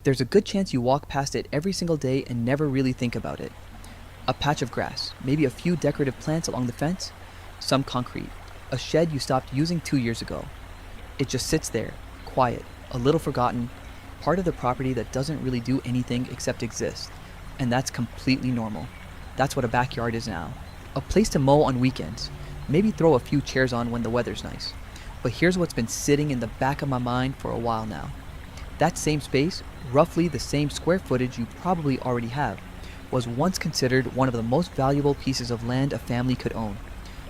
There's a good chance you walk past it every single day and never really think about it. A patch of grass, maybe a few decorative plants along the fence, some concrete, a shed you stopped using 2 years ago. It just sits there, quiet, a little forgotten, part of the property that doesn't really do anything except exist. And that's completely normal. That's what a backyard is now. A place to mow on weekends, maybe throw a few chairs on when the weather's nice. But here's what's been sitting in the back of my mind for a while now. That same space, roughly the same square footage you probably already have, was once considered one of the most valuable pieces of land a family could own.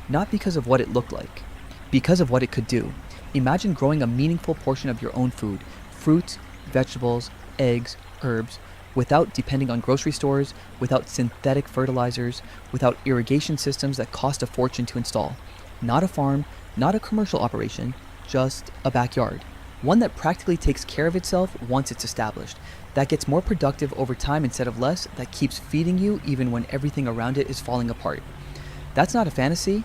Not because of what it looked like, because of what it could do. Imagine growing a meaningful portion of your own food, fruits, vegetables, eggs, herbs, without depending on grocery stores, without synthetic fertilizers, without irrigation systems that cost a fortune to install. Not a farm, not a commercial operation, just a backyard. One that practically takes care of itself once it's established, that gets more productive over time instead of less, that keeps feeding you even when everything around it is falling apart. That's not a fantasy.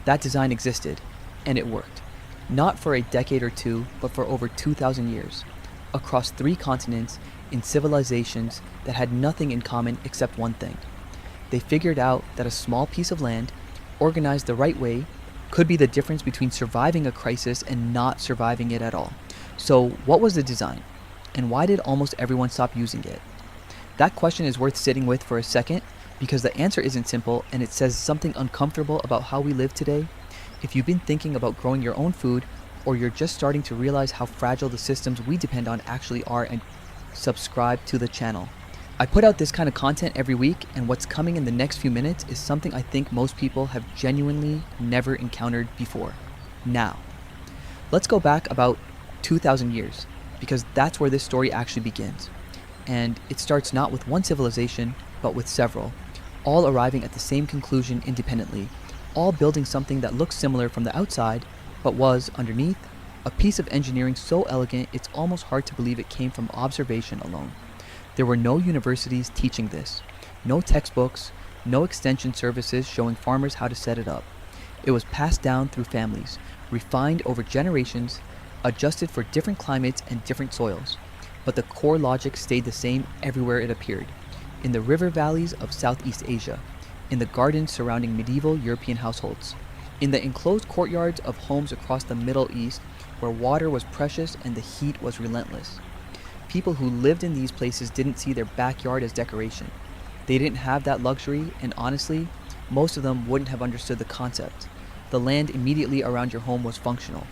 That design existed, and it worked. Not for a decade or two, but for over 2,000 years, across 3 continents, in civilizations that had nothing in common except one thing. They figured out that a small piece of land, organized the right way, could be the difference between surviving a crisis and not surviving it at all. So, what was the design? And why did almost everyone stop using it? That question is worth sitting with for a second, because the answer isn't simple and it says something uncomfortable about how we live today. If you've been thinking about growing your own food, or you're just starting to realize how fragile the systems we depend on actually are, and subscribe to the channel. I put out this kind of content every week, and what's coming in the next few minutes is something I think most people have genuinely never encountered before. Now, let's go back about 2,000 years, because that's where this story actually begins. And it starts not with one civilization, but with several, all arriving at the same conclusion independently, all building something that looks similar from the outside, but was, underneath, a piece of engineering so elegant it's almost hard to believe it came from observation alone. There were no universities teaching this, no textbooks, no extension services showing farmers how to set it up. It was passed down through families, refined over generations, adjusted for different climates and different soils. But the core logic stayed the same everywhere it appeared. In the river valleys of Southeast Asia, in the gardens surrounding medieval European households, in the enclosed courtyards of homes across the Middle East where water was precious and the heat was relentless. People who lived in these places didn't see their backyard as decoration. They didn't have that luxury, and honestly, most of them wouldn't have understood the concept. The land immediately around your home was functional.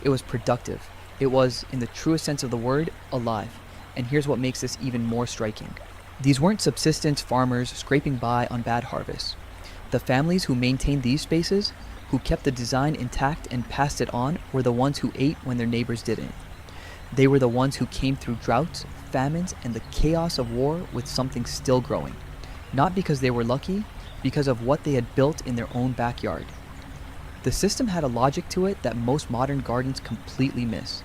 It was productive. It was, in the truest sense of the word, alive. And here's what makes this even more striking. These weren't subsistence farmers scraping by on bad harvests. The families who maintained these spaces, who kept the design intact and passed it on, were the ones who ate when their neighbors didn't. They were the ones who came through droughts, famines, and the chaos of war with something still growing. Not because they were lucky, because of what they had built in their own backyard. The system had a logic to it that most modern gardens completely miss.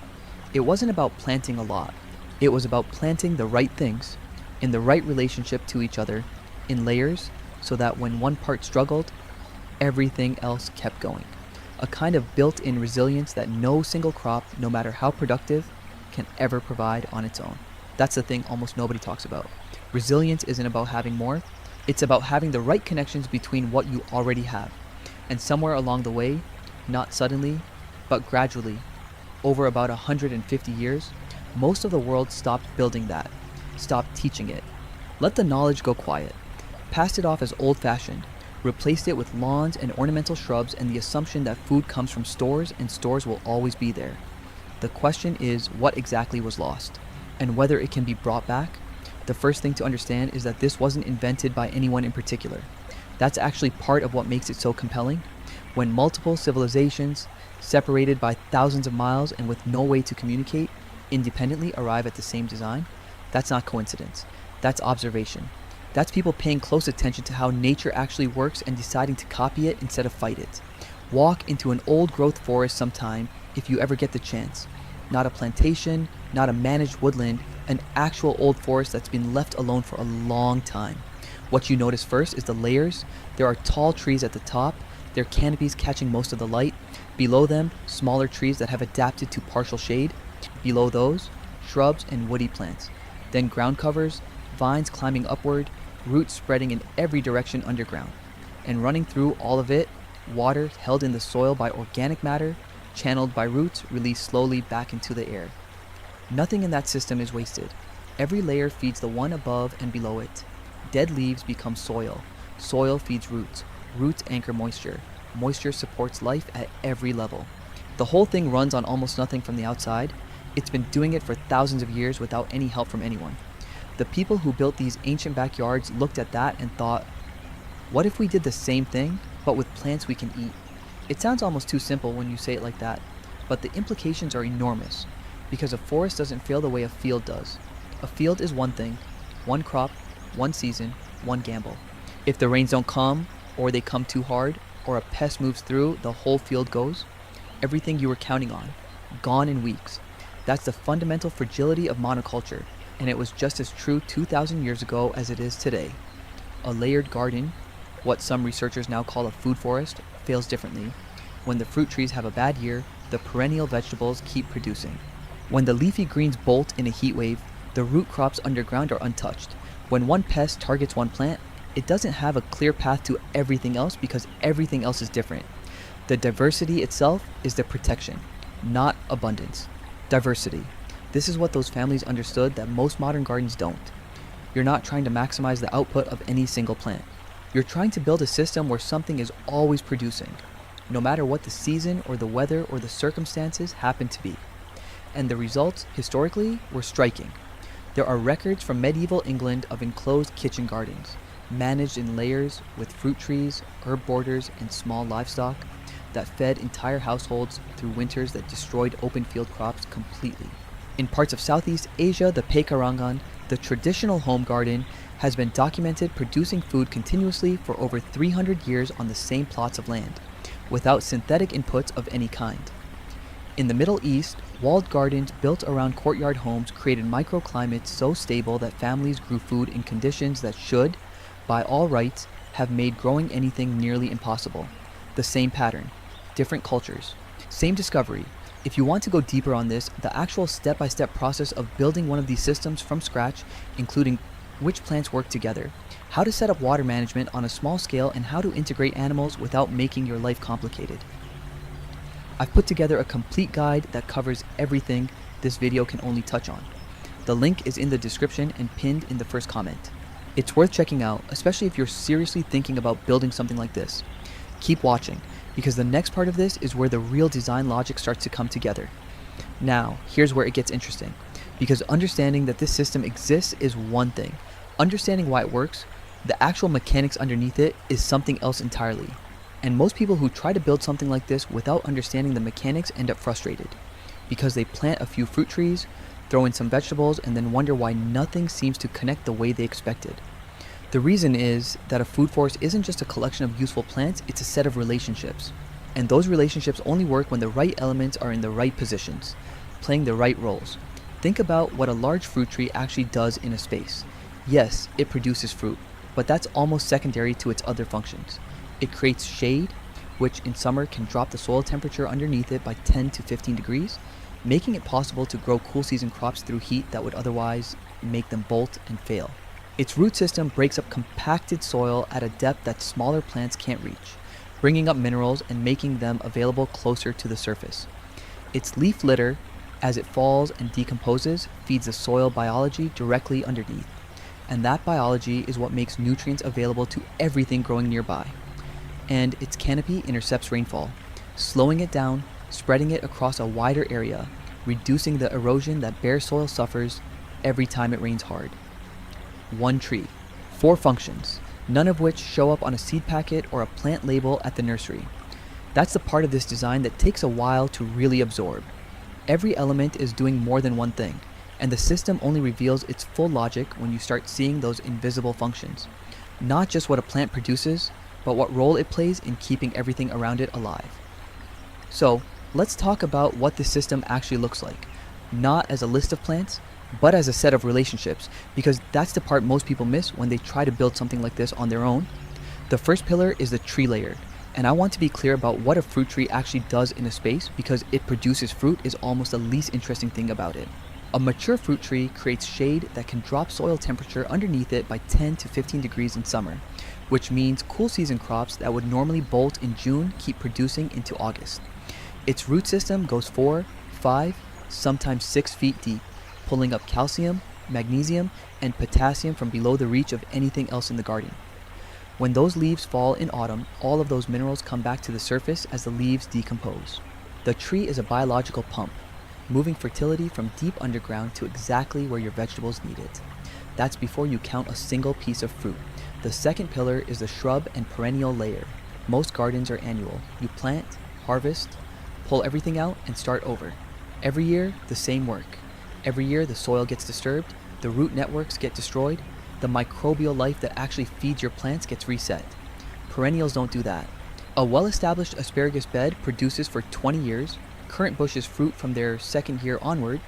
It wasn't about planting a lot. It was about planting the right things, in the right relationship to each other, in layers, so that when one part struggled, everything else kept going. A kind of built-in resilience that no single crop, no matter how productive, can ever provide on its own. That's the thing almost nobody talks about. Resilience isn't about having more. It's about having the right connections between what you already have. And somewhere along the way, not suddenly, but gradually, over about 150 years, most of the world stopped building that, stopped teaching it, let the knowledge go quiet, passed it off as old-fashioned, replaced it with lawns and ornamental shrubs and the assumption that food comes from stores and stores will always be there. The question is what exactly was lost, and whether it can be brought back. The first thing to understand is that this wasn't invented by anyone in particular. That's actually part of what makes it so compelling. When multiple civilizations, separated by thousands of miles and with no way to communicate, independently arrive at the same design, that's not coincidence. That's observation. That's people paying close attention to how nature actually works and deciding to copy it instead of fight it. Walk into an old-growth forest sometime if you ever get the chance. Not a plantation, not a managed woodland, an actual old forest that's been left alone for a long time. What you notice first is the layers. There are tall trees at the top, their canopies catching most of the light. Below them, smaller trees that have adapted to partial shade. Below those, shrubs and woody plants. then ground covers, vines climbing upward, roots spreading in every direction underground. And running through all of it, water held in the soil by organic matter, channeled by roots, released slowly back into the air. Nothing in that system is wasted. Every layer feeds the one above and below it. Dead leaves become soil. Soil feeds roots. Roots anchor moisture. Moisture supports life at every level. The whole thing runs on almost nothing from the outside. It's been doing it for thousands of years without any help from anyone. The people who built these ancient backyards looked at that and thought, what if we did the same thing, but with plants we can eat? It sounds almost too simple when you say it like that, but the implications are enormous, because a forest doesn't fail the way a field does. A field is one thing, one crop, one season, one gamble. If the rains don't come, or they come too hard, or a pest moves through, the whole field goes. Everything you were counting on, gone in weeks. That's the fundamental fragility of monoculture, and it was just as true 2,000 years ago as it is today. A layered garden, what some researchers now call a food forest, fails differently. When the fruit trees have a bad year, the perennial vegetables keep producing. When the leafy greens bolt in a heat wave, the root crops underground are untouched. When one pest targets one plant, it doesn't have a clear path to everything else because everything else is different. The diversity itself is the protection, not abundance. Diversity. This is what those families understood that most modern gardens don't. You're not trying to maximize the output of any single plant. You're trying to build a system where something is always producing, no matter what the season or the weather or the circumstances happen to be. And the results, historically, were striking. There are records from medieval England of enclosed kitchen gardens, managed in layers with fruit trees, herb borders, and small livestock that fed entire households through winters that destroyed open field crops completely. In parts of Southeast Asia, the Pekarangan, the traditional home garden, has been documented producing food continuously for over 300 years on the same plots of land, without synthetic inputs of any kind. In the Middle East, walled gardens built around courtyard homes created microclimates so stable that families grew food in conditions that should, by all rights, have made growing anything nearly impossible. The same pattern, different cultures, same discovery. If you want to go deeper on this, the actual step-by-step process of building one of these systems from scratch, including which plants work together, how to set up water management on a small scale, and how to integrate animals without making your life complicated. I've put together a complete guide that covers everything this video can only touch on. The link is in the description and pinned in the first comment. It's worth checking out, especially if you're seriously thinking about building something like this. Keep watching, because the next part of this is where the real design logic starts to come together. Now, here's where it gets interesting, because understanding that this system exists is one thing. Understanding why it works, the actual mechanics underneath it, is something else entirely. And most people who try to build something like this without understanding the mechanics end up frustrated, because they plant a few fruit trees, throw in some vegetables, and then wonder why nothing seems to connect the way they expected. The reason is that a food forest isn't just a collection of useful plants, it's a set of relationships. And those relationships only work when the right elements are in the right positions, playing the right roles. Think about what a large fruit tree actually does in a space. Yes, it produces fruit, but that's almost secondary to its other functions. It creates shade, which in summer can drop the soil temperature underneath it by 10 to 15 degrees, making it possible to grow cool season crops through heat that would otherwise make them bolt and fail. Its root system breaks up compacted soil at a depth that smaller plants can't reach, bringing up minerals and making them available closer to the surface. Its leaf litter, as it falls and decomposes, feeds the soil biology directly underneath, and that biology is what makes nutrients available to everything growing nearby. And its canopy intercepts rainfall, slowing it down, spreading it across a wider area, reducing the erosion that bare soil suffers every time it rains hard. One tree, 4 functions, none of which show up on a seed packet or a plant label at the nursery. That's the part of this design that takes a while to really absorb. Every element is doing more than one thing, and the system only reveals its full logic when you start seeing those invisible functions. Not just what a plant produces, but what role it plays in keeping everything around it alive. So, let's talk about what this system actually looks like, not as a list of plants, but as a set of relationships, because that's the part most people miss when they try to build something like this on their own. The first pillar is the tree layer, and I want to be clear about what a fruit tree actually does in a space, because it produces fruit is almost the least interesting thing about it. A mature fruit tree creates shade that can drop soil temperature underneath it by 10 to 15 degrees in summer, which means cool season crops that would normally bolt in June keep producing into August. Its root system goes 4, 5, sometimes 6 feet deep, pulling up calcium, magnesium, and potassium from below the reach of anything else in the garden. When those leaves fall in autumn, all of those minerals come back to the surface as the leaves decompose. The tree is a biological pump, moving fertility from deep underground to exactly where your vegetables need it. That's before you count a single piece of fruit. The second pillar is the shrub and perennial layer. Most gardens are annual. You plant, harvest, pull everything out, and start over. Every year, the same work. Every year, the soil gets disturbed, the root networks get destroyed, the microbial life that actually feeds your plants gets reset. Perennials don't do that. A well-established asparagus bed produces for 20 years, currant bushes fruit from their second year onward,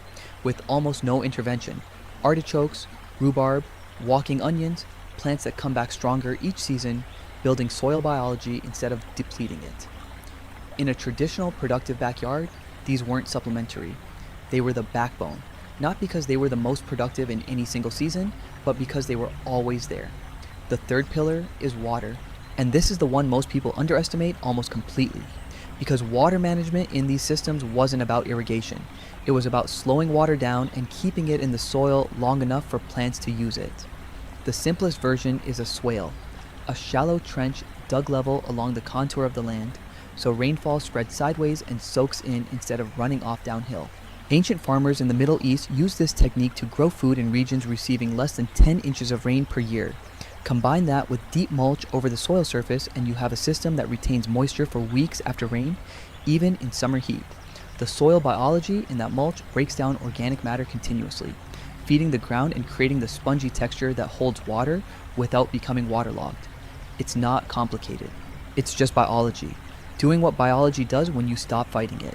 with almost no intervention. Artichokes, rhubarb, walking onions, plants that come back stronger each season, building soil biology instead of depleting it. In a traditional productive backyard, these weren't supplementary. They were the backbone, not because they were the most productive in any single season, but because they were always there. The third pillar is water, and this is the one most people underestimate almost completely, because water management in these systems wasn't about irrigation. It was about slowing water down and keeping it in the soil long enough for plants to use it. The simplest version is a swale, a shallow trench dug level along the contour of the land, so rainfall spreads sideways and soaks in instead of running off downhill. Ancient farmers in the Middle East used this technique to grow food in regions receiving less than 10 inches of rain per year. Combine that with deep mulch over the soil surface and you have a system that retains moisture for weeks after rain, even in summer heat. The soil biology in that mulch breaks down organic matter continuously, feeding the ground and creating the spongy texture that holds water without becoming waterlogged. It's not complicated. It's just biology, doing what biology does when you stop fighting it.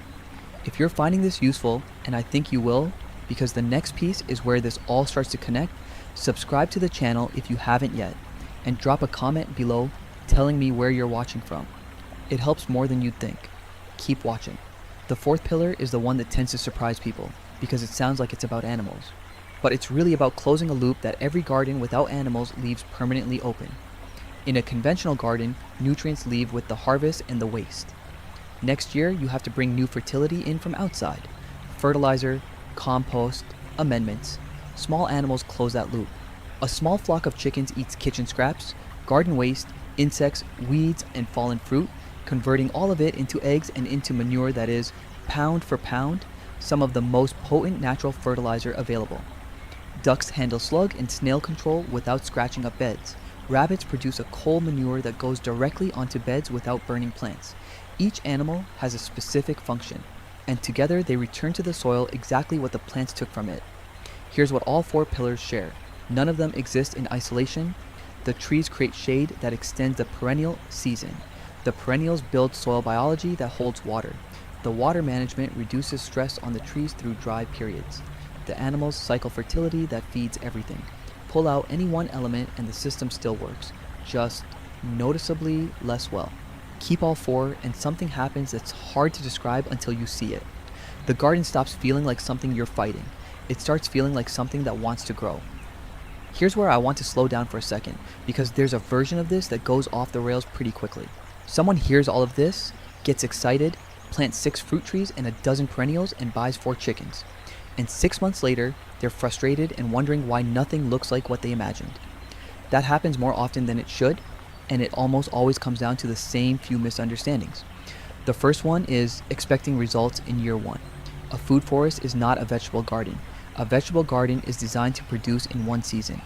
If you're finding this useful, and I think you will, because the next piece is where this all starts to connect, subscribe to the channel if you haven't yet, and drop a comment below telling me where you're watching from. It helps more than you'd think. Keep watching. The fourth pillar is the one that tends to surprise people, because it sounds like it's about animals. But it's really about closing a loop that every garden without animals leaves permanently open. In a conventional garden, nutrients leave with the harvest and the waste. Next year, you have to bring new fertility in from outside. Fertilizer, compost, amendments. Small animals close that loop. A small flock of chickens eats kitchen scraps, garden waste, insects, weeds, and fallen fruit, converting all of it into eggs and into manure that is, pound for pound, some of the most potent natural fertilizer available. Ducks handle slug and snail control without scratching up beds. Rabbits produce a coal manure that goes directly onto beds without burning plants. Each animal has a specific function, and together they return to the soil exactly what the plants took from it. Here's what all four pillars share. None of them exist in isolation. The trees create shade that extends the perennial season. The perennials build soil biology that holds water. The water management reduces stress on the trees through dry periods. The animals cycle fertility that feeds everything. Pull out any one element and the system still works, just noticeably less well. Keep all four and something happens that's hard to describe until you see it. The garden stops feeling like something you're fighting. It starts feeling like something that wants to grow. Here's where I want to slow down for a second, because there's a version of this that goes off the rails pretty quickly. Someone hears all of this, gets excited, plants 6 fruit trees and a dozen perennials, and buys 4 chickens. And 6 months later, they're frustrated and wondering why nothing looks like what they imagined. That happens more often than it should, and it almost always comes down to the same few misunderstandings. The first one is expecting results in year 1. A food forest is not a vegetable garden. A vegetable garden is designed to produce in one season.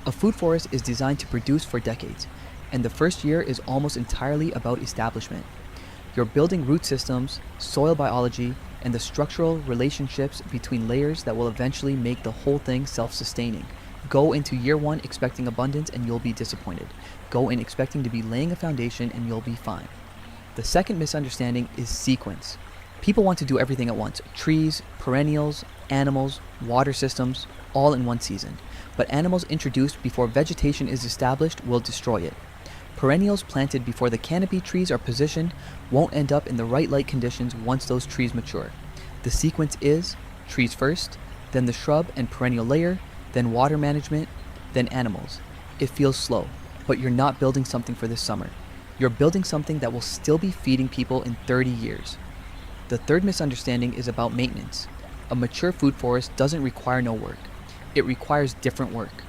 A food forest is designed to produce for decades, and the first year is almost entirely about establishment. You're building root systems, soil biology, and the structural relationships between layers that will eventually make the whole thing self-sustaining. Go into year 1 expecting abundance and you'll be disappointed. Go in expecting to be laying a foundation and you'll be fine. The second misunderstanding is sequence. People want to do everything at once. Trees, perennials, animals, water systems, all in one season. But animals introduced before vegetation is established will destroy it. Perennials planted before the canopy trees are positioned won't end up in the right light conditions once those trees mature. The sequence is trees first, then the shrub and perennial layer, then water management, then animals. It feels slow, but you're not building something for this summer. You're building something that will still be feeding people in 30 years. The third misunderstanding is about maintenance. A mature food forest doesn't require no work. It requires different work.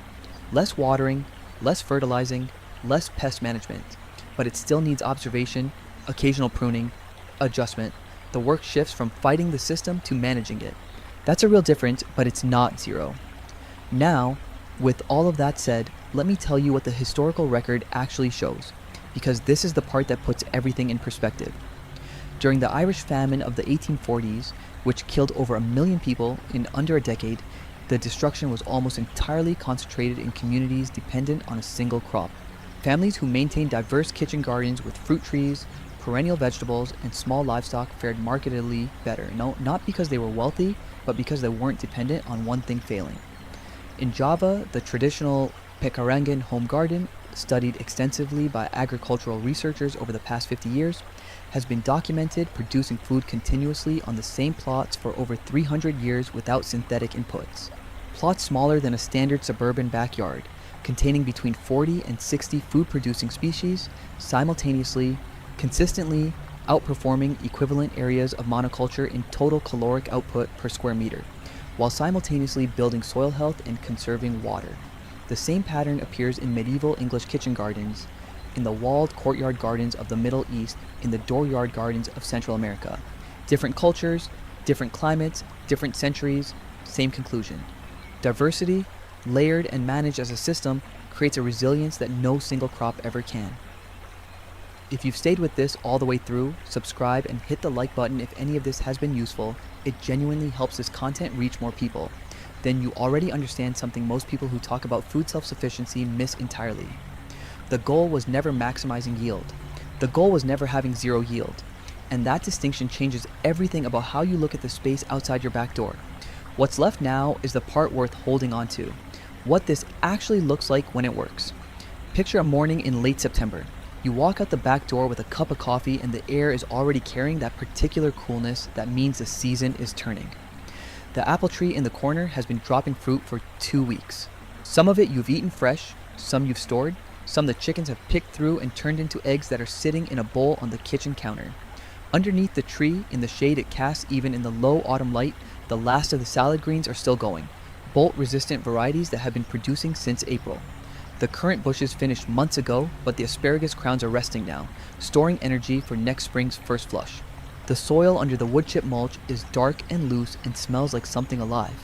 Less watering, less fertilizing, less pest management. But it still needs observation, occasional pruning, adjustment. The work shifts from fighting the system to managing it. That's a real difference, but it's not zero. Now, with all of that said, let me tell you what the historical record actually shows, because this is the part that puts everything in perspective. During the Irish famine of the 1840s, which killed over 1 million people in under a decade, the destruction was almost entirely concentrated in communities dependent on a single crop. Families who maintained diverse kitchen gardens with fruit trees, perennial vegetables, and small livestock fared markedly better, not because they were wealthy, but because they weren't dependent on one thing failing. In Java, the traditional Pekarangan home garden, studied extensively by agricultural researchers over the past 50 years, has been documented producing food continuously on the same plots for over 300 years without synthetic inputs. Plots smaller than a standard suburban backyard, containing between 40 and 60 food-producing species, simultaneously, consistently outperforming equivalent areas of monoculture in total caloric output per square meter, while simultaneously building soil health and conserving water. The same pattern appears in medieval English kitchen gardens, in the walled courtyard gardens of the Middle East, in the dooryard gardens of Central America. Different cultures, different climates, different centuries, same conclusion. Diversity, layered and managed as a system, creates a resilience that no single crop ever can. If you've stayed with this all the way through, subscribe and hit the like button if any of this has been useful. It genuinely helps this content reach more people. Then you already understand something most people who talk about food self-sufficiency miss entirely. The goal was never maximizing yield. The goal was never having zero yield. And that distinction changes everything about how you look at the space outside your back door. What's left now is the part worth holding on to. What this actually looks like when it works. Picture a morning in late September. You walk out the back door with a cup of coffee and the air is already carrying that particular coolness that means the season is turning. The apple tree in the corner has been dropping fruit for 2 weeks. Some of it you've eaten fresh, some you've stored, some the chickens have picked through and turned into eggs that are sitting in a bowl on the kitchen counter. Underneath the tree, in the shade it casts even in the low autumn light, the last of the salad greens are still going, bolt-resistant varieties that have been producing since April. The currant bushes finished months ago, but the asparagus crowns are resting now, storing energy for next spring's first flush. The soil under the wood chip mulch is dark and loose and smells like something alive.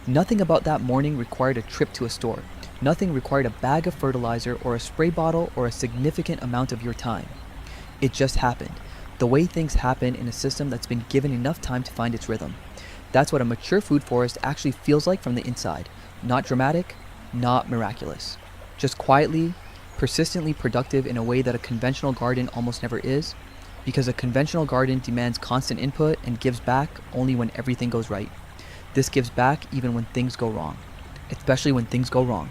Nothing about that morning required a trip to a store. Nothing required a bag of fertilizer or a spray bottle or a significant amount of your time. It just happened, the way things happen in a system that's been given enough time to find its rhythm. That's what a mature food forest actually feels like from the inside. Not dramatic, not miraculous. Just quietly, persistently productive in a way that a conventional garden almost never is, because a conventional garden demands constant input and gives back only when everything goes right. This gives back even when things go wrong, especially when things go wrong.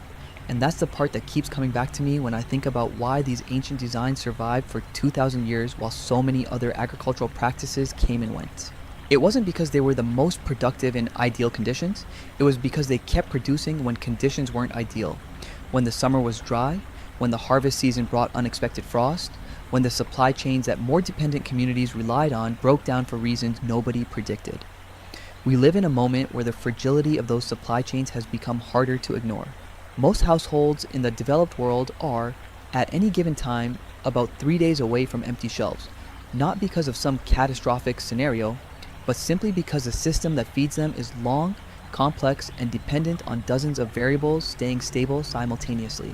And that's the part that keeps coming back to me when I think about why these ancient designs survived for 2,000 years while so many other agricultural practices came and went. It wasn't because they were the most productive in ideal conditions, it was because they kept producing when conditions weren't ideal. When the summer was dry, when the harvest season brought unexpected frost, when the supply chains that more dependent communities relied on broke down for reasons nobody predicted. We live in a moment where the fragility of those supply chains has become harder to ignore. Most households in the developed world are, at any given time, about 3 days away from empty shelves, not because of some catastrophic scenario, but simply because the system that feeds them is long, complex, and dependent on dozens of variables staying stable simultaneously.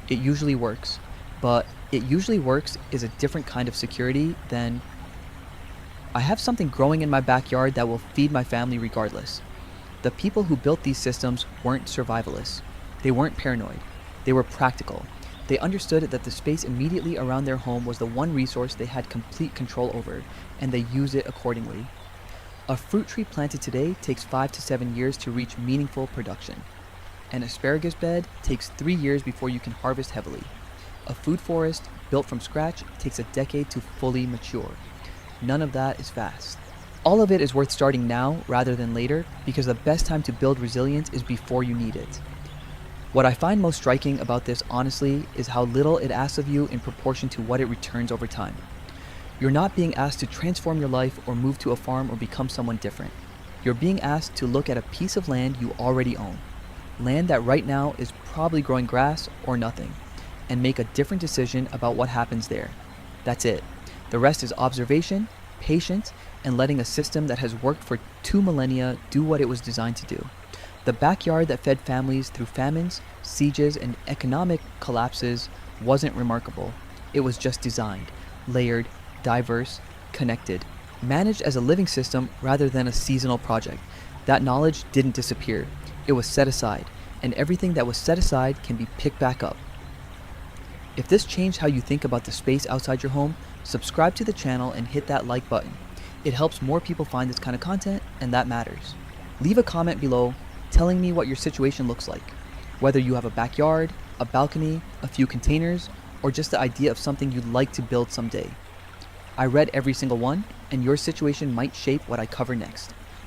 It usually works, but it usually works is a different kind of security than, I have something growing in my backyard that will feed my family regardless. The people who built these systems weren't survivalists. They weren't paranoid. They were practical. They understood that the space immediately around their home was the one resource they had complete control over, and they used it accordingly. A fruit tree planted today takes 5 to 7 years to reach meaningful production. An asparagus bed takes 3 years before you can harvest heavily. A food forest built from scratch takes a decade to fully mature. None of that is fast. All of it is worth starting now rather than later because the best time to build resilience is before you need it. What I find most striking about this, honestly, is how little it asks of you in proportion to what it returns over time. You're not being asked to transform your life or move to a farm or become someone different. You're being asked to look at a piece of land you already own, land that right now is probably growing grass or nothing, and make a different decision about what happens there. That's it. The rest is observation, patience, and letting a system that has worked for 2 millennia do what it was designed to do. The backyard that fed families through famines, sieges, and economic collapses wasn't remarkable. It was just designed, layered, diverse, connected, managed as a living system rather than a seasonal project. That knowledge didn't disappear. It was set aside, and everything that was set aside can be picked back up. If this changed how you think about the space outside your home, subscribe to the channel and hit that like button. It helps more people find this kind of content, and that matters. Leave a comment below telling me what your situation looks like, whether you have a backyard, a balcony, a few containers, or just the idea of something you'd like to build someday. I read every single one, and your situation might shape what I cover next.